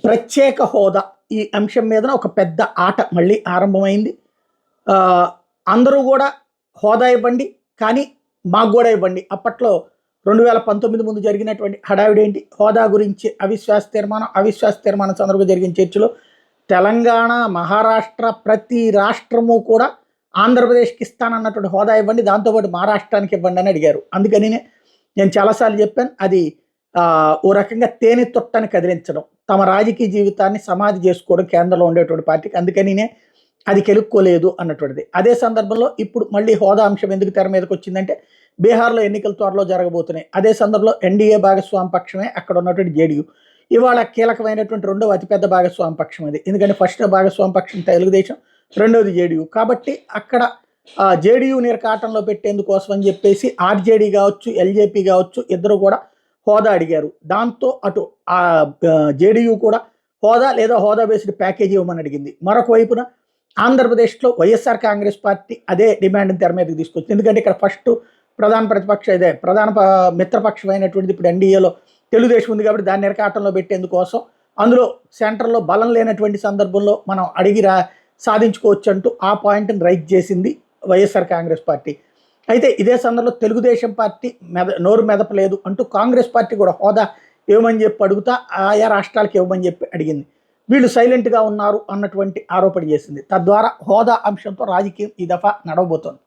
ప్రత్యేక హోదా ఈ అంశం మీద ఒక పెద్ద ఆట మళ్ళీ ఆరంభమైంది. అందరూ కూడా హోదా ఇవ్వండి, కానీ మాకు కూడా ఇవ్వండి. అప్పట్లో 2019 ముందు జరిగినటువంటి హడావిడి ఏంటి? హోదా గురించి అవిశ్వాస తీర్మానం సందర్భంగా జరిగిన చర్చలో తెలంగాణ, మహారాష్ట్ర ప్రతి రాష్ట్రము కూడా ఆంధ్రప్రదేశ్కి ఇస్తానన్నటువంటి హోదా ఇవ్వండి, దాంతోపాటు మహారాష్ట్రానికి ఇవ్వండి అని అడిగారు. అందుకని నేను చాలాసార్లు చెప్పాను, అది ఓ రకంగా తేనె తొట్టని కదిలించడం, తమ రాజకీయ జీవితాన్ని సమాధి చేసుకోవడం కేంద్రంలో ఉండేటువంటి పార్టీకి. అందుకనినే అది కెలుక్కోలేదు అన్నటువంటిది. అదే సందర్భంలో ఇప్పుడు మళ్ళీ హోదా అంశం ఎందుకు తెర మీదకి వచ్చిందంటే, బీహార్లో ఎన్నికలు త్వరలో జరగబోతున్నాయి. అదే సందర్భంలో ఎన్డీఏ భాగస్వామి పక్షమే అక్కడ ఉన్నటువంటి జేడీయూ. ఇవాళ కీలకమైనటువంటి రెండవ అతిపెద్ద భాగస్వామి పక్షం అది. ఎందుకంటే ఫస్ట్ భాగస్వామి పక్షం తెలుగుదేశం, రెండవది జేడీయూ. కాబట్టి అక్కడ జేడీయూ నిర్కాటంలో పెట్టేందుకోసం అని చెప్పేసి ఆర్జేడీ కావచ్చు, ఎల్జేపీ కావచ్చు, ఇద్దరు కూడా హోదా అడిగారు. దాంతో అటు జేడీయూ కూడా హోదా లేదా హోదా బేస్డ్ ప్యాకేజీ ఇవ్వమని అడిగింది. మరొక వైపున ఆంధ్రప్రదేశ్లో వైఎస్ఆర్ కాంగ్రెస్ పార్టీ అదే డిమాండ్ని తెర మీదకి తీసుకొచ్చింది. ఎందుకంటే ఇక్కడ ఫస్ట్ ప్రధాన మిత్రపక్షమైనటువంటిది ఇప్పుడు ఎన్డీఏలో తెలుగుదేశం ఉంది. కాబట్టి దాన్ని నిర్కాటంలో పెట్టేందుకోసం, అందులో సెంటర్లో బలం లేనటువంటి సందర్భంలో మనం అడిగి సాధించుకోవచ్చు అంటూ ఆ పాయింట్ని రైజ్ చేసింది వైఎస్ఆర్ కాంగ్రెస్ పార్టీ. అయితే ఇదే సందర్భంలో తెలుగుదేశం పార్టీ నోరు మెదపలేదు అంటూ కాంగ్రెస్ పార్టీ కూడా హోదా ఇవ్వమని చెప్పి అడుగుతా ఆయా రాష్ట్రాలకు ఇవ్వమని చెప్పి అడిగింది. వీళ్ళు సైలెంట్గా ఉన్నారు అన్నటువంటి ఆరోపణ చేసింది. తద్వారా హోదా అంశంతో రాజకీయం ఈ దఫా నడవబోతోంది.